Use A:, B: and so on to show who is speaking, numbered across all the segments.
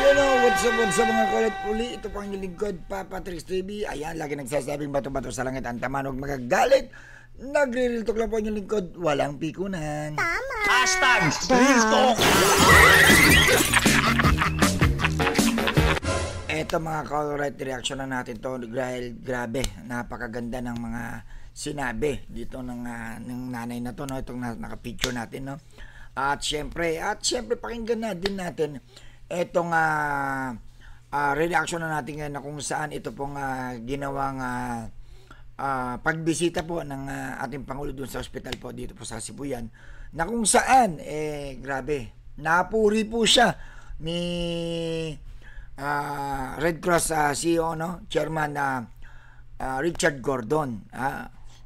A: What's up mga kulit uli? Ito po ang lingkod, Papa Trix TV. Ayan, lagi nagsasabing bato-bato sa langit ang taman, huwag magagalit. Nagre-real talk lang po ang lingkod, walang pikunan.
B: Tama!
C: Hashtag Real Talk!
A: Ito mga kulit, reaction na natin to. Grabe, napakaganda ng mga sinabi dito ng nanay na to, no? Itong naka-picture natin, no? At syempre pakinggan na din natin etong reaction na natin ngayon na kung saan ito pong ginawang pagbisita po ng ating Pangulo dun sa ospital po dito po sa Sibuyan, na kung saan grabe, napuri po siya ni Red Cross CEO, no? Chairman Richard Gordon.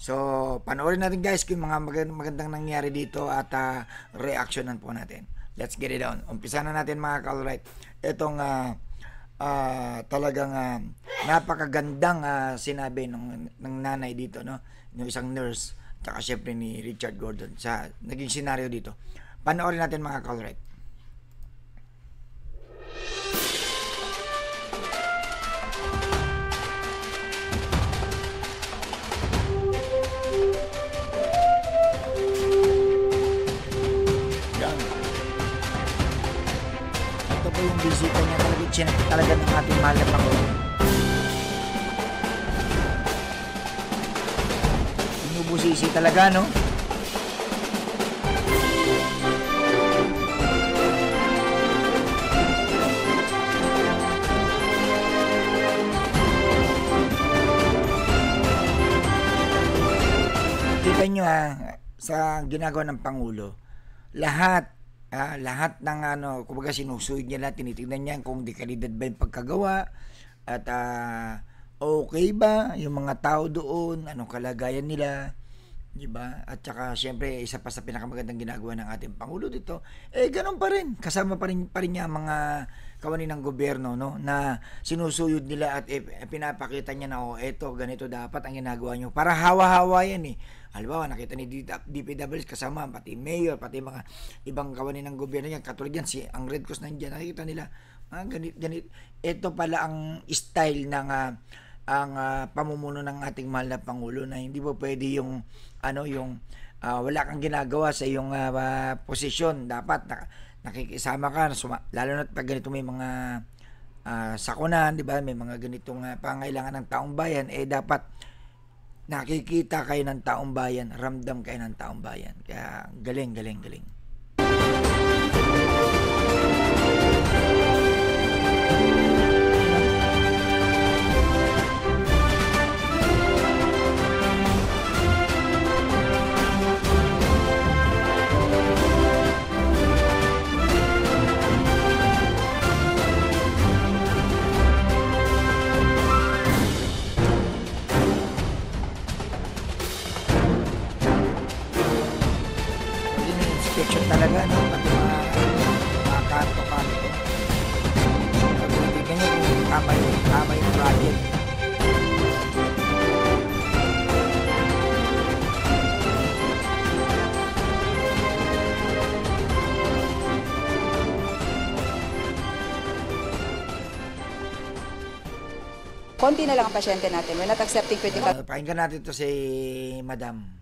A: So panoorin natin guys kung mga magandang nangyari dito at reactionan po natin. Let's get it on. Umpisa na natin mga ka-alright. Itong talagang napakagandang sinabi ng nanay dito, no? Yung isang nurse, tsaka syempre ni Richard Gordon sa naging senaryo dito. Panoorin natin mga ka-alright. Yung bisita niya talaga, chinat talaga ng ating mahal na Pangulo. Inubusisi talaga, no? Kita nyo sa ginagawa ng Pangulo, lahat ng kumbaga sinusuid niya lahat, tinitignan niya kung dekalidad ba yung pagkagawa at okay ba yung mga tao doon, anong kalagayan nila, di ba? At saka syempre isa pa sa pinakamagandang ginagawa ng ating Pangulo dito, ganun pa rin, kasama pa rin niya mga kawani ng gobyerno, no, na sinusuyod nila at pinapakita niya na eto ganito dapat ang ginagawa niyo, para hawa-hawa yan Halimbawa, nakita ni DPWs kasama, pati mayor, pati mga ibang kawani ng gobyerno niya, katulad yan, ang Red Cross nandiyan, nakikita nila, ganit. Ito pala ang style ng ang pamumuno ng ating mahal na Pangulo, na hindi po pwede yung, wala kang ginagawa sa iyong posisyon. Dapat nakikisama ka, lalo na pag ganito may mga sakunan, di ba? May mga ganitong pangailangan ng taong bayan, dapat nakikita kayo ng taong bayan, ramdam kayo ng taong bayan. Kaya galing. Inspection talaga, no? Pati mga kanto-kanto. Pagkitigan nyo kung tama yung project.
B: Konti na lang ang pasyente natin. We're not accepting critical
A: Pakinggan natin to si Madam.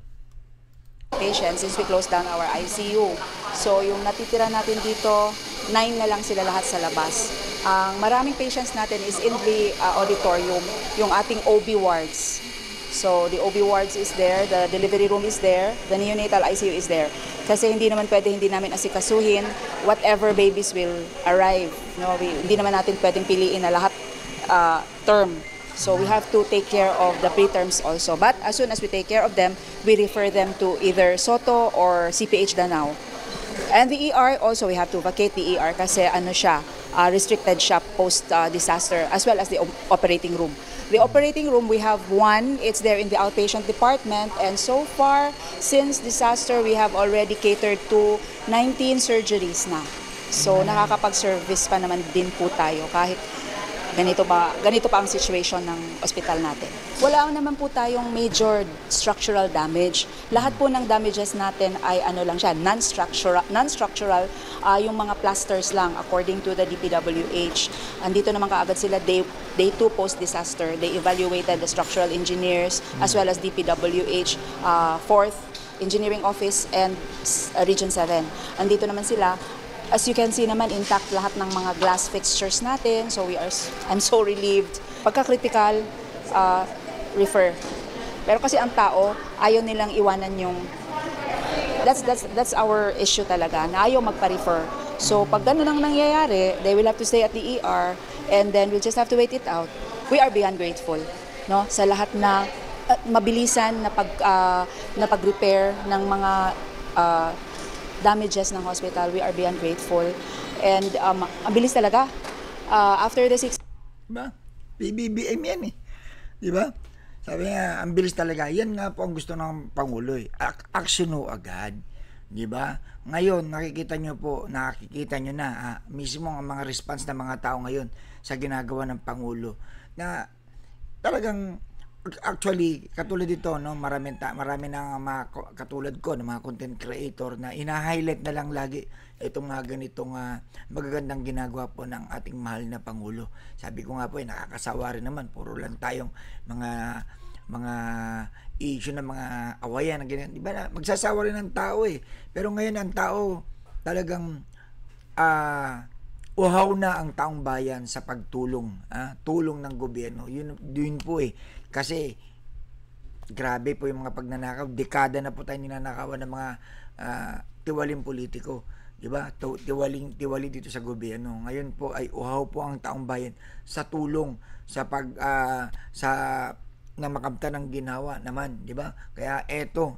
B: patients since we closed down our ICU. So yung natitira natin dito, 9 na lang sila lahat sa labas. Ang maraming patients natin is in the auditorium, yung ating OB wards. So the OB wards is there, the delivery room is there, the neonatal ICU is there. Kasi hindi naman pwede, hindi namin asikasuhin whatever babies will arrive. No, hindi naman natin pwedeng piliin na lahat term. So we have to take care of the preterms also. But as soon as we take care of them, we refer them to either SOTO or CPH Danao. And the ER also, we have to vacate the ER kasi restricted siya post-disaster, as well as the operating room. The operating room, we have one. It's there in the outpatient department. And so far, since disaster, we have already catered to 19 surgeries na. So nakakapag-service pa naman din po tayo kahit ganito pa ang situation ng ospital natin. Wala naman po tayong major structural damage. Lahat po ng damages natin ay ano lang siya, non-structural, yung mga plasters lang according to the DPWH. Andito naman kaagad sila day 2 post-disaster. They evaluated the structural engineers as well as DPWH, 4th Engineering Office and Region 7. Andito naman sila. As you can see naman, intact lahat ng mga glass fixtures natin. So I'm so relieved. Pagka-critical, refer. Pero kasi ang tao, ayaw nilang iwanan yung... That's our issue talaga, na ayaw magpa-refer. So pag gano'n ang nangyayari, they will have to stay at the ER and then we'll just have to wait it out. We are beyond grateful, no, sa lahat na mabilisan na pag-repair ng mga damages ng hospital. We are beyond grateful. And ang bilis talaga. After the 6...
A: Diba? PBBM yan eh. Diba? Sabi nga, ang bilis talaga. Yan nga po ang gusto ng Pangulo eh. Action ho agad. Diba? Ngayon, nakikita nyo na mismo ang mga response ng mga tao ngayon sa ginagawa ng Pangulo na talagang actually, katulad dito, no, marami na mga katulad ko, ng mga content creator na ina-highlight na lang lagi itong mga ganitong magagandang ginagawa po ng ating mahal na Pangulo. Sabi ko nga po, nakakasawa rin naman. Puro lang tayong mga issue ng mga awayan. Di ba? Magsasawa rin ang tao eh. Pero ngayon ang tao talagang uhaw na ang taong bayan sa pagtulong, tulong ng gobyerno. Yun po eh. Kasi grabe po yung mga pagnanakaw. Dekada na po tayo ninanakawan ng mga tiwaling politiko. Diba? Tiwali dito sa gobyerno. Ngayon po ay uhaw po ang taong bayan sa tulong na makamta ng ginawa naman, di ba? Kaya eto,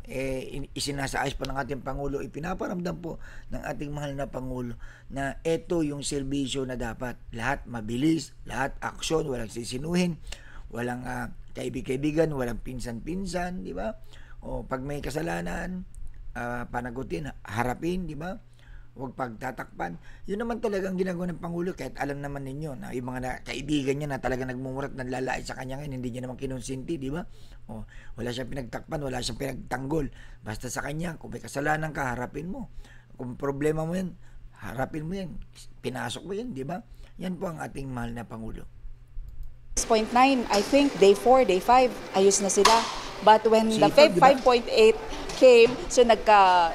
A: isinasaayos pa ng ating Pangulo, ipinaparamdam po ng ating mahal na Pangulo na eto yung serbisyo na dapat. Lahat mabilis, lahat aksyon, walang sisinuhin, walang kaibig-kaibigan, walang pinsan-pinsan, di ba? O pag may kasalanan, panagutin, harapin, di ba? Huwag pagtatakpan. Yun naman talagang ginagawa ng Pangulo kahit alam naman ninyo na yung mga kaibigan niya na talagang nagmumurat ng lalait sa kanya ngayon, hindi niya naman kinonsinti, di ba? O, wala siyang pinagtakpan, wala siyang pinagtanggol. Basta sa kanya, kung may kasalanan ka, harapin mo. Kung problema mo yan, harapin mo yan. Pinasok mo yan, di ba? Yan po ang ating mahal na Pangulo.
B: 6.9, I think day 4, day 5, ayos na sila. But when the 5.8 came, so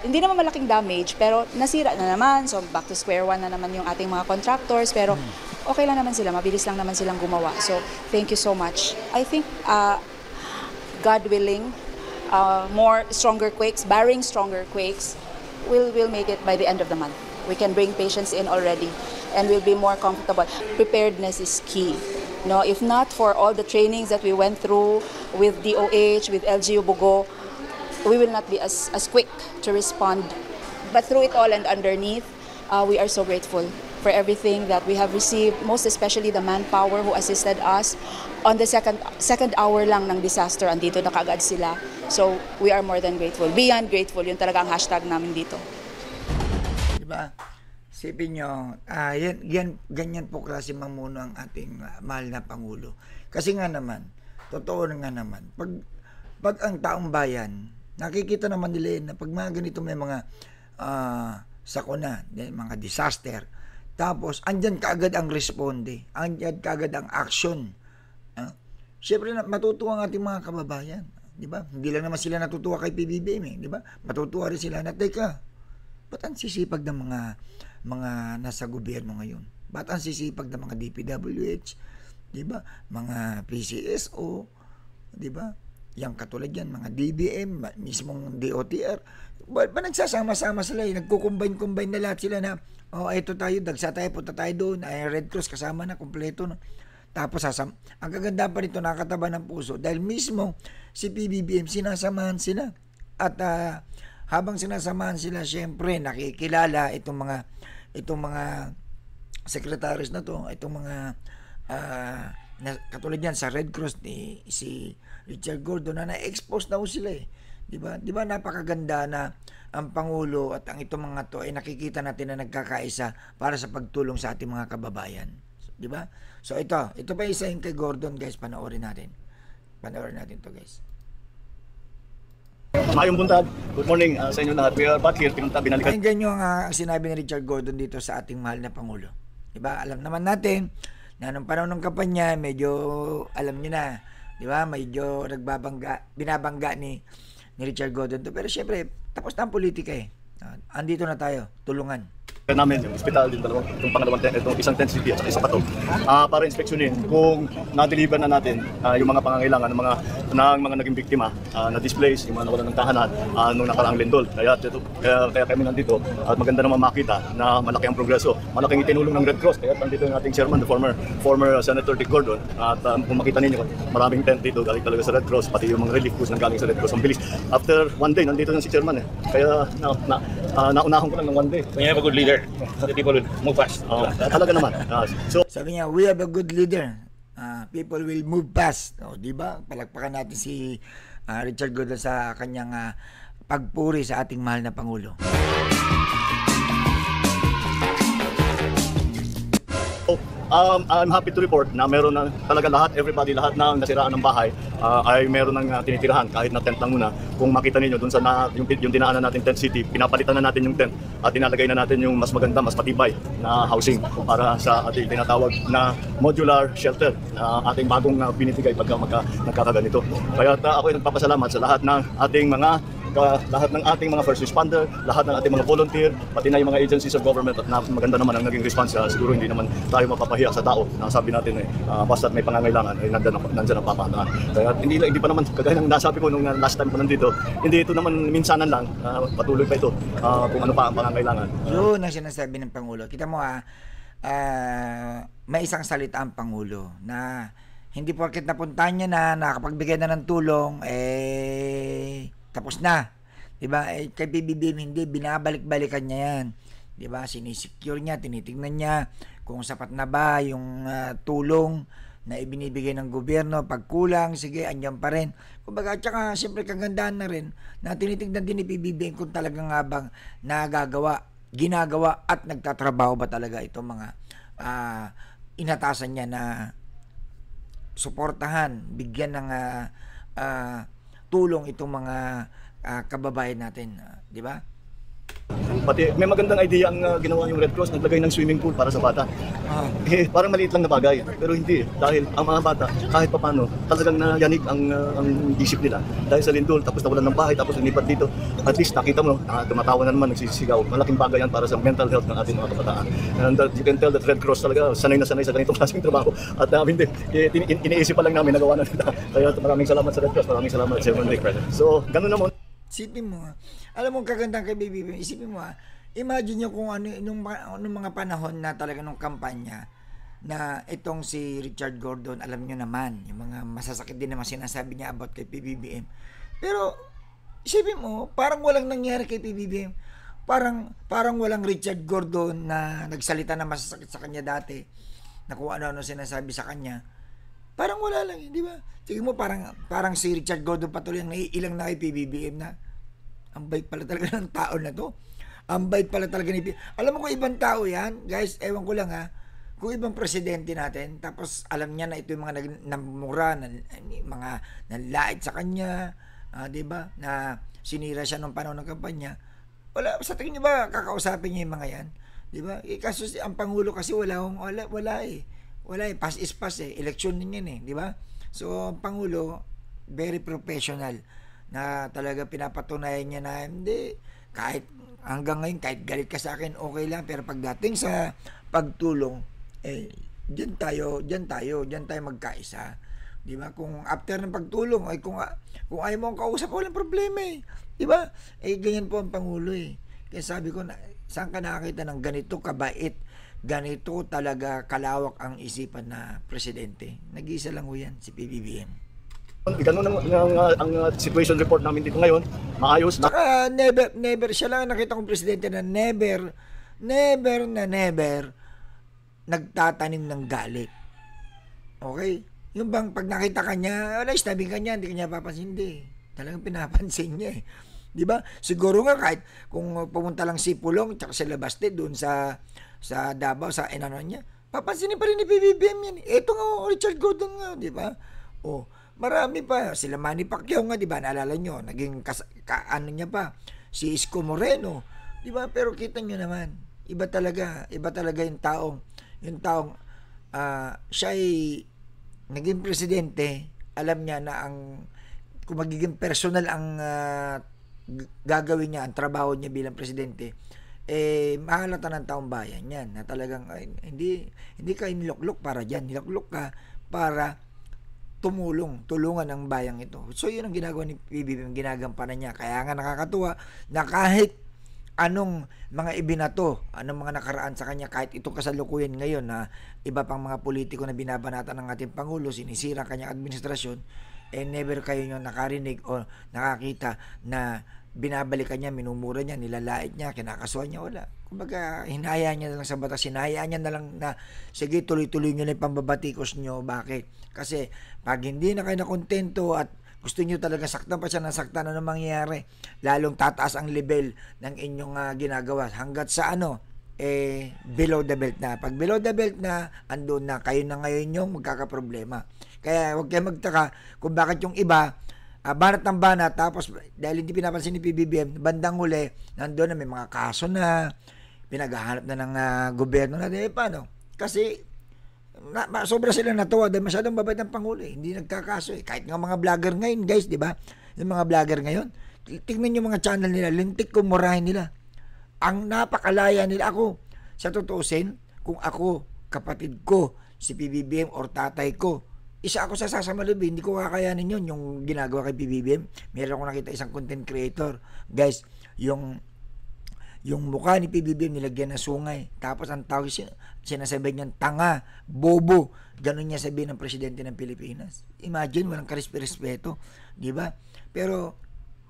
B: hindi naman malaking damage, pero nasira na naman. So back to square one na naman yung ating mga contractors, pero okay lang naman sila, mabilis lang naman silang gumawa. So thank you so much. I think God willing, stronger quakes, barring stronger quakes, we'll make it by the end of the month. We can bring patients in already and we'll be more comfortable. Preparedness is key. No, if not for all the trainings that we went through with DOH, with LGU Bugo, we will not be as quick to respond. But through it all and underneath, we are so grateful for everything that we have received, most especially the manpower who assisted us. On the second hour lang ng disaster, andito na kaagad sila. So we are more than grateful. Beyond grateful, yun talaga ang hashtag namin dito.
A: Diba? Sipin nyo, ganyan po klase mamuno ang ating mahal na Pangulo. Kasi nga naman, totoo nga naman, pag ang taong bayan, nakikita naman nila na pag mga ganito may mga sakuna, mga disaster, tapos andyan kaagad ang responde, andyan kaagad ang action. Siyempre matutuwa ang ating mga kababayan, di ba? Hindi lang naman sila natutuwa kay PBBM, di ba? Matutuwa rin sila na, teka, ba't ang sisipag ng mga nasa gobyerno ngayon? Ba't ang sisipag ng mga DPWH, di ba? Mga PCSO, di ba? Yang katulad yan, mga DBM, mismong DOTR, ba nagsasama-sama sila, nagko-combine na lahat sila na, ito tayo, dagsa tayo, punta tayo doon, Red Cross kasama na, kompleto na. Tapos ang kaganda pa nito, nakakataba ng puso, dahil mismo si PBBM, sinasamahan sila. At habang sinasamahan sila, syempre, nakikilala itong mga secretaries na to, itong mga katulad yan sa Red Cross ni si Richard Gordon na na-expose na sila eh. Di ba napakaganda na ang Pangulo at ang itong mga to ay nakikita natin na nagkakaisa para sa pagtulong sa ating mga kababayan. di ba? So ito pa isa yung kay Gordon, guys, panoorin natin to, guys.
D: Mayong buntag. Good morning sa inyo lahat. We are back here. Binalikan.
A: Pakinggan nyo ang sinabi ni Richard Gordon dito sa ating mahal na Pangulo. Diba? Alam naman natin na nung panahon ng kampanya, medyo alam nyo na, diba? Medyo binabangga ni Richard Gordon to. Pero syempre, tapos na ang politika eh. Andito na tayo, tulungan.
D: Namin yung hospital din itong pangalawang itong isang tent city at saka isa pa to para inspeksyonin kung na-deliver na natin yung mga pangangailangan ng mga naging biktima na displace, yung mga nawalan ng tahanan nung nakaraang lindol. Kaya kami nandito at maganda naman makita na malaki ang progreso, malaking itinulong ng Red Cross. Kaya nandito yung ating chairman, the former Senator Dick Gordon, at kung makita ninyo maraming tent dito galing talaga sa Red Cross, pati yung mga relief goods nang galing sa Red Cross. Ang bilis, after one day nandito na si chairman kaya naunahon ko lang ng one day.
C: When you have a good leader, the people will move fast.
D: Talaga naman. So
A: Sabi niya, we have a good leader. People will move fast. Di ba? Palakpakan natin si Richard Gordon sa kanyang pagpuri sa ating mahal na Pangulo.
D: I'm happy to report na meron na talaga lahat ng nasiraan ng bahay ay meron ng tinitirahan kahit na tent lang muna. Kung makita ninyo dun sa yung dinaanan natin tent city, pinapalitan na natin yung tent at dinalagay na natin yung mas maganda, mas matibay na housing para sa ating tinatawag na modular shelter na ating bagong binibigay pagka nagkakaganito. Kaya ako ay nagpapasalamat sa lahat ng ating mga first responder, lahat ng ating mga volunteer, pati na yung mga agencies of government, at maganda naman ang naging response. Siguro hindi naman tayo mapapahiya sa tao na sabi natin basta may pangangailangan ay nandiyan ang papahandaan. Kaya hindi pa naman kagaya ng nasabi ko nung last time ko nandito, hindi ito naman minsanan lang, patuloy pa ito kung ano pa ang pangangailangan.
A: Yun ang sinasabi ng Pangulo. Kita mo may isang salita ang Pangulo na hindi porket napuntahan niya na nakapagbigay na ng tulong tapos na. 'Di ba? Kay PBBM hindi, binabalik-balikan niya 'yan. 'Di ba? Sinisecure niya, tinitingnan niya kung sapat na ba yung tulong na ibinibigay ng gobyerno. Pag kulang, sige, andyan pa rin. Kumbaga, at saka siyempre kagandahan na rin na tinitingnan din ni PBBM kung talagang nga bang ginagawa at nagtatrabaho ba talaga itong mga inatasan niya na suportahan, bigyan ng tulong itong mga kababayan natin, di ba?
D: Pati may magandang idea ang ginawa yung Red Cross, naglagay ng swimming pool para sa bata. Parang maliit lang na bagay, pero hindi, dahil ang mga bata kahit papaano talagang nayanig ang isip nila dahil sa lindol, tapos nawalan ng bahay, tapos lumipat dito. At least nakita mo, tumatawa na naman, nagsisigaw. Malaking bagay yan para sa mental health ng ating mga kabataan. And you can tell that Red Cross talaga sanay na sanay sa ganitong klaseng trabaho. At hindi, iniisip pa lang namin, nagawa na nila. Kaya maraming salamat sa Red Cross, maraming salamat sa Sir Dick. So, ganun naman.
A: Isipin mo, alam mo kagandang kay BBM, isipin mo imagine nyo kung nung mga panahon na talaga nung kampanya na itong si Richard Gordon, alam nyo naman, yung mga masasakit din naman sinasabi niya about kay PBBM. Pero, isipin mo, parang walang nangyari kay PBBM. Parang walang Richard Gordon na nagsalita na masasakit sa kanya dati, na kung ano-ano sinasabi sa kanya. Parang wala lang, di ba? Sige mo, parang si Richard Gordon patuloy ang naiilang na kay PBBM na ang bait pala talaga ng tao na to. Ang bait pala talaga ni PBBM. Alam mo kung ibang tao yan, guys, ewan ko lang kung ibang presidente natin, tapos alam niya na ito yung mga namumura, mga nanlait sa kanya, di ba? Na sinira siya nung panahon ng kampanya. Wala, sa tingin niyo ba kakausapin niya yung mga yan? Di ba? Kaso ang Pangulo kasi wala eh. Wala eh, pass is pass eh. Eleksyon din yan eh, di ba? So, ang Pangulo, very professional na talaga pinapatunayan niya na hindi, kahit hanggang ngayon, kahit galit ka sa akin, okay lang. Pero pagdating sa pagtulong, diyan tayo magkaisa. Di ba? Kung after ng pagtulong, kung ayaw mo ang kausap, walang problema eh. Di ba? Ganyan po ang Pangulo eh. Kaya sabi ko, saan ka nakakita ng ganito kabait, ganito talaga kalawak ang isipan na presidente? Nag-iisa lang ho yan, si PBBM.
D: Ganun ang situation report namin dito ngayon, maayos.
A: Saka never, siya lang nakita kong presidente na never nagtatanim ng galit. Okay? Yung bang pag nakita kanya, wala, istabing kanya, hindi kanya papansin, hindi. Talagang pinapansin niya eh. Di ba? Siguro nga kahit kung pumunta lang si Pulong tsaka si Labaste doon sa Davao, sa niya, papansinin pa rin ni PBBM yan. Ito nga, Richard Gordon nga, di ba? O, marami pa. Sila Manny Pacquiao nga, di ba? Naalala nyo, naging ano niya pa, si Isko Moreno, di ba? Pero kita nyo naman, iba talaga yung taong siya ay naging presidente, alam niya na kung magiging personal ang gagawin niya, ang trabaho niya bilang presidente, mahalata ng taong bayan yan, na talagang hindi ka iniloklok para dyan, niloklok ka para tulungan ang bayang ito. So yun ang ginagawa ni PBBM, ginagampanan niya. Kaya nga nakakatuwa na kahit anong mga ibinato, anong mga nakaraan sa kanya, kahit ito kasalukuyan ngayon na iba pang mga politiko na binabanatan ng ating Pangulo, sinisira ang kanyang administrasyon, never kayo nyo nakarinig o nakakita na binabalikan niya, minumura niya, nilalait niya, kinakasuhan niya, wala. Kumbaga, hinayaan niya na lang sa batas, hinayaan niya na lang na, sige, tuloy-tuloy niyo na yung pambabatikos niyo. Bakit? Kasi, pag hindi na kayo nakontento at gusto niyo talaga saktan pa siya ng saktan, ano mangyayari? Lalong tataas ang level ng inyong ginagawa hanggat sa below the belt na. Pag below the belt na, andun na, kayo na ngayon yung magkakaproblema. Kaya huwag kayo magtaka kung bakit yung iba, banat ng banat, tapos dahil hindi pinapansin ni PBBM, bandang huli, nandun na may mga kaso na, pinaghahanap na ng gobyerno na, paano? Kasi, sobra sila natuwa dahil masyadong babait ng Pangulo hindi nagkakaso kahit nga mga vlogger ngayon guys, di ba? Yung mga vlogger ngayon, tingnan yung mga channel nila, lintik kung murahin nila, ang napakalaya nila. Ako sa tutusin, kung ako, kapatid ko si PBBM or tatay ko, isa ako sa sasamalubin, hindi ko kakayanin yun yung ginagawa kay PBBM. Meron ko nakita isang content creator guys, yung mukha ni PBBM nilagyan ng sungay. Tapos ang tawag sinasabi niyan, tanga, bobo. Ganun niya sabihin ng presidente ng Pilipinas. Imagine, walang karespeto, di ba? Pero,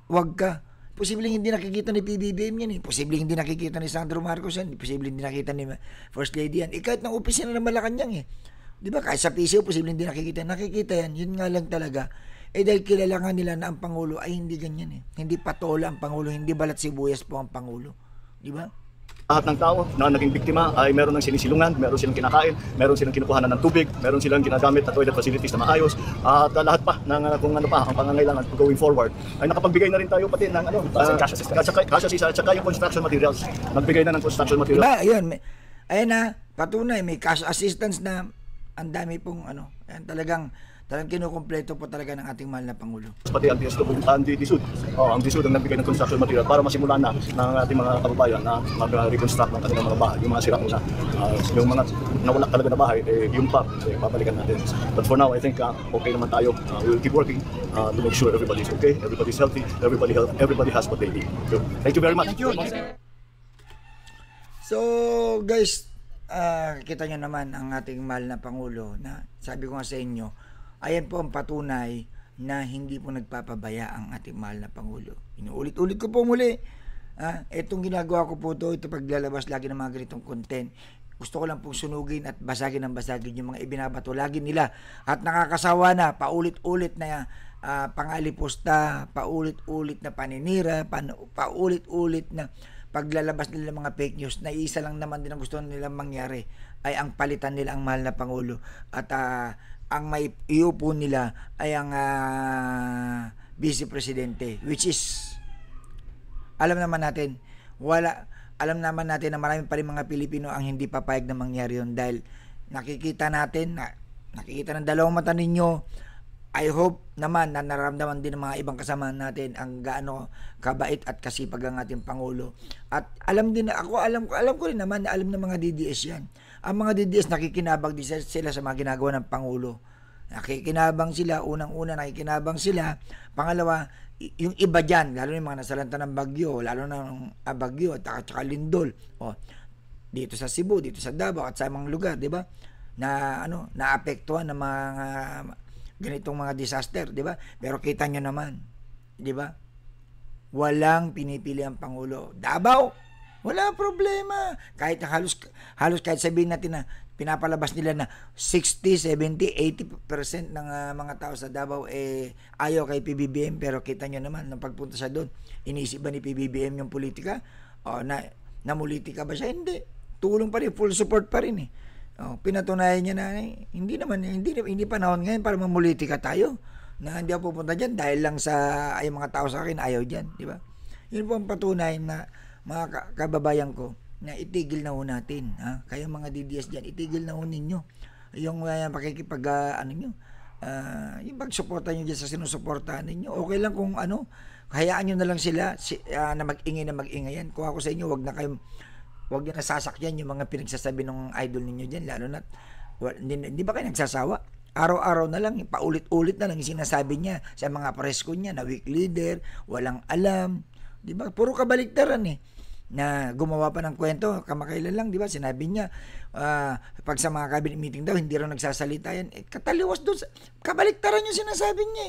A: wag ka. Posibleng hindi nakikita ni PBBM yan. Posibleng hindi nakikita ni Sandro Marcos yan. Posibleng hindi nakikita ni First Lady yan. Kahit ng opisina ng Malacanang di ba? Kahit sa PCO, posibleng hindi nakikita. Nakikita yan. Yun nga lang talaga. Dahil kilala nga nila na ang Pangulo ay hindi ganyan Hindi patola ang Pangulo. Hindi balat sibuyas po ang Pangulo. Di ba?
D: Lahat ng tao na naging biktima ay meron ng sinisilungan, meron silang kinakain, meron silang kinukuhanan ng tubig, meron silang ginagamit na toilet facilities na maayos, at lahat pa ng kung ano pa ang pangangailangan going forward ay nakapagbigay na rin tayo pati ng cash assistance at saka yung construction materials. Nagbigay na ng construction materials.
A: Diba? Ayan na, patunay may cash assistance na ang dami pong ayan, talagang kinukumpleto po talaga ng ating mahal na Pangulo.
D: Pati ang DSUD, ang DSUD ang nagbigay ng construction material para masimulan na ng ating mga kababayan na mag-reconstruct ng kanilang mga bahay, yung mga sira muna. Yung mga nawala talaga na bahay, yung pa, babalikan natin. But for now, I think okay naman tayo. We will keep working to make sure everybody's okay, everybody's healthy, everybody has what they need. So, thank you very much.
A: Thank you. So, guys, kita nyo naman ang ating mahal na Pangulo na sabi ko nga sa inyo, ayan po ang patunay na hindi po nagpapabaya ang ating mahal na Pangulo. Inuulit-ulit ko po muli. Itong ginagawa ko po ito paglalabas lagi ng mga ganitong content. Gusto ko lang pong sunugin at basagin yung mga ibinabato lagi nila. At nakakasawa na, paulit-ulit na pangalipusta, paulit-ulit na paninira, paulit-ulit na paglalabas nila mga fake news na isa lang naman din ang gusto nilang mangyari ay ang palitan nila ang mahal na Pangulo. At ang may iupo nila ay ang Vice Presidente, which is alam naman natin na marami pa rin mga Pilipino ang hindi papayag na mangyari yun dahil nakikita ng dalawang mata ninyo. I hope naman na nararamdaman din ng mga ibang kasama natin ang gaano kabait at kasipag ang ating Pangulo. At alam ko rin naman na alam ng mga DDS yan. Ang mga DDS nakikinabang din sila sa mga ginagawa ng Pangulo. Nakikinabang sila, unang-una nakikinabang sila. Pangalawa, yung iba dyan, lalo yung mga nasalanta ng bagyo, lalo ng bagyo at saka lindol. Dito sa Cebu, dito sa Davao at sa mga lugar, di ba? Na naapektuhan ng mga ganitong mga disaster, di ba? Pero kita nyo naman, di ba? Walang pinipili ang Pangulo. Davao, wala problema. Kahit halos kahit sabihin natin na pinapalabas nila na 60, 70, 80% ng mga tao sa Davao ayaw kay PBBM, pero kita nyo naman nung pagpunta siya doon, iniisip ba ni PBBM yung politika? O namulitika ba siya? Hindi. Tulong pa rin, full support pa rin Pinatunayan niya na hindi panahon ngayon para mamulitika tayo. Na hindi ako pupunta diyan dahil lang sa ay mga tao sa akin ayaw diyan, di ba? Yun po ang patunayan na mga kababayan ko na itigil na ho natin, ha? Kayo mga DDS diyan, itigil na ho ninyo yung pakikipag yung pagsuporta niyo diyan sa sinusuportahan ninyo. Okay lang kung hayaan niyo na lang sila na mag-ingay yan. Kung ako sa inyo, wag niyo nasasakyan yung mga pinagsasabi ng idol ninyo diyan, lalo na hindi ba kayo nagsasawa? Araw-araw na lang, paulit-ulit na lang yung sinasabi niya sa mga presko niya na weak leader, walang alam, di ba? Puro kabaliktaran na gumawa pa ng kwento, kamakailan lang, di ba? Sinabi niya, pag sa mga cabinet meeting daw, hindi raw nagsasalita yan. Kataliwas doon, kabaliktaran yung sinasabi niya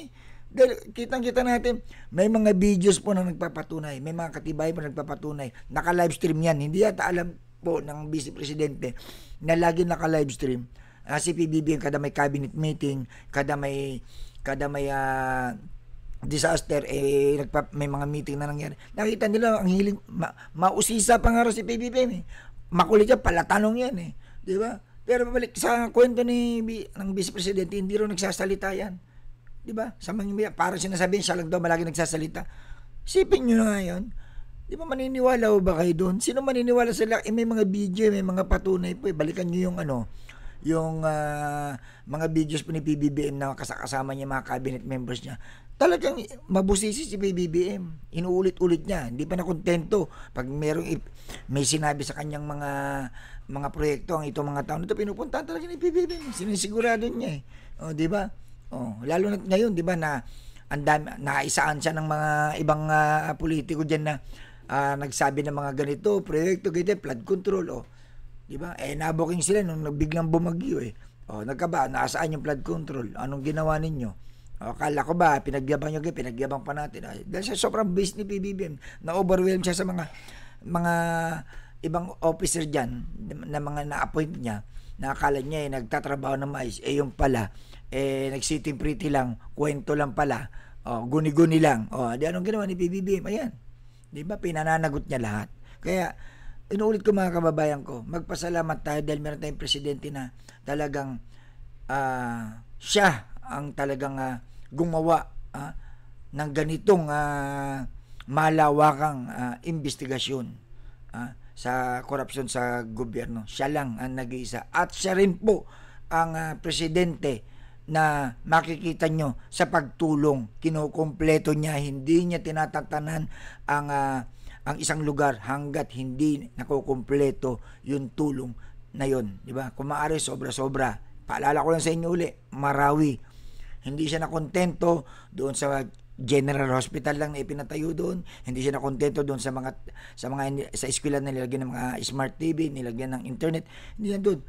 A: Dahil kitang-kita natin, may mga videos po na nagpapatunay, may mga katibay po na nagpapatunay, naka-livestream yan, hindi yata alam po ng Vice Presidente na lagi naka-livestream. Si PBBM kada may cabinet meeting, kada may disaster, may mga meeting na nangyari. Nakita nila ang hiling, mausisa pa nga si PBBM Makulit yan, palatanong yan di ba? Pero babalik sa kwento ng Vice Presidente, hindi rin nagsasalita yan. Di ba? Sa mga parang sinasabihin siya lang daw malagi nagsasalita. Sipin nyo na nga yun. Di ba maniniwala o ba kayo doon? Sino maniniwala sila? May mga video, may mga patunay po. Balikan nyo yung mga videos po ni PBBM na kasama niya, mga cabinet members niya. Talagang mabusisi si PBBM. Inuulit-ulit niya. Hindi pa nakontento. Pag may sinabi sa kanyang mga proyekto, ang itong mga taon ito, pinupuntahan talaga ni PBBM. Sinisigurado niya di ba? Lalo na ngayon, di ba, na naisaan siya ng mga ibang politiko diyan na nagsabi ng mga ganito, proyekto, ganito, flood control, di ba? Nabuking sila nung biglang bumagyo nasaan yung flood control? Anong ginawa ninyo? Kala ko ba pinagyabang nyo, pinagyabang pa natin. Dahil sa sobrang base ni PBBM, na-overwhelm siya sa mga ibang officer diyan na mga na-appoint niya, na akala niya nagtatrabaho ng mais, yung pala nag-sitting pretty lang, kwento lang pala, guni-guni lang. Di anong ginawa ni PBBM? Ayan, di ba, pinananagot niya lahat. Kaya inuulit ko mga kababayan ko, magpasalamat tayo dahil meron tayong presidente na talagang siya ang talagang gumawa ng ganitong malawakang investigasyon sa korupsyon sa gobyerno. Siya lang ang nag-iisa. At siya rin po ang presidente na makikita nyo sa pagtulong. Kinukumpleto niya, hindi niya tinatatanan ang isang lugar hanggat hindi nakukumpleto yung tulong na yun, di ba? Kung maaari sobra-sobra. Paalala ko lang sa inyo uli, Marawi. Hindi siya nakontento doon sa General Hospital lang na ipinatayo doon. Hindi siya nakontento doon sa eskwela na nilagyan ng mga smart TV, nilagyan ng internet. Hindi yan doon.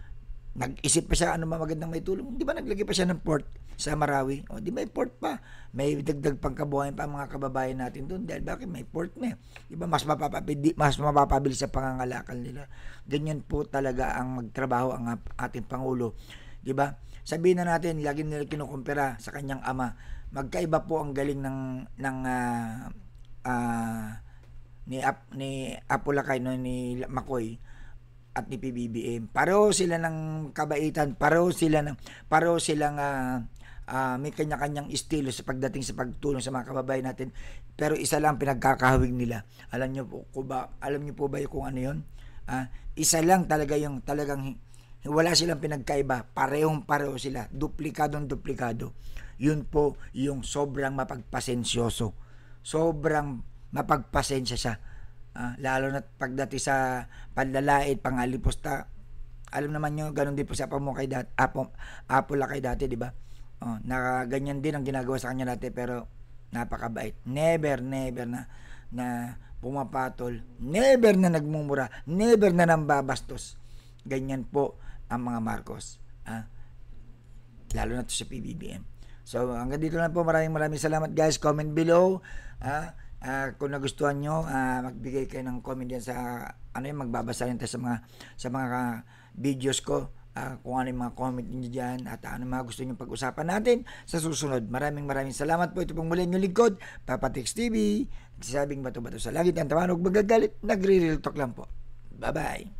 A: Nag-isip pa siya ano magandang may tulong. Di ba naglagay pa siya ng port sa Marawi? Di may port pa. May dagdag pangkabuhayan pa mga kababayan natin doon. Dahil bakit may port na? Di ba mas mapapabilis sa pangangalakal nila. Ganyan po talaga ang magtrabaho ang ating Pangulo. Di ba? Sabihin na natin, lagi nila kinukumpira sa kanyang ama. Magkaiba po ang galing ni Apolacay, ni Makoy at ni PBBM. Pareho sila ng kabaitan, pareho silang may kanya-kanyang estilo sa pagdating sa pagtulong sa mga kababayan natin. Pero isa lang pinagkakahawig nila. Alam niyo po ba kung ano 'yon? Isa lang talaga yung talagang wala silang pinagkaiba. Parehong-pareho sila. Duplikado. Yun po yung sobrang mapagpasensyoso. Sobrang mapagpasensya siya. Lalo na pagdating sa panlalait, pangalipusta. Alam naman nyo, ganun din po sa Apolacay dati, di ba? Na ganyan din ang ginagawa sa kanya dati, pero napakabait. Never na pumapatol. Never na nagmumura. Never na nambabastos. Ganyan po ang mga Marcos. Lalo na to sa PBBM. So, hanggang dito lang po. Maraming salamat guys. Comment below. Kung nagustuhan nyo, magbigay kayo ng comment yan sa magbabasa rin tayo sa mga videos ko. Kung ano yung mga comment nyo dyan at ano mga gusto nyo pag-usapan natin sa susunod. Maraming salamat po. Ito pong muli yung lingkod, Papa Tex TV. Nagsasabing bato-bato sa langit. Ang tawanog magagalit, nagre-real talk lang po. Bye-bye.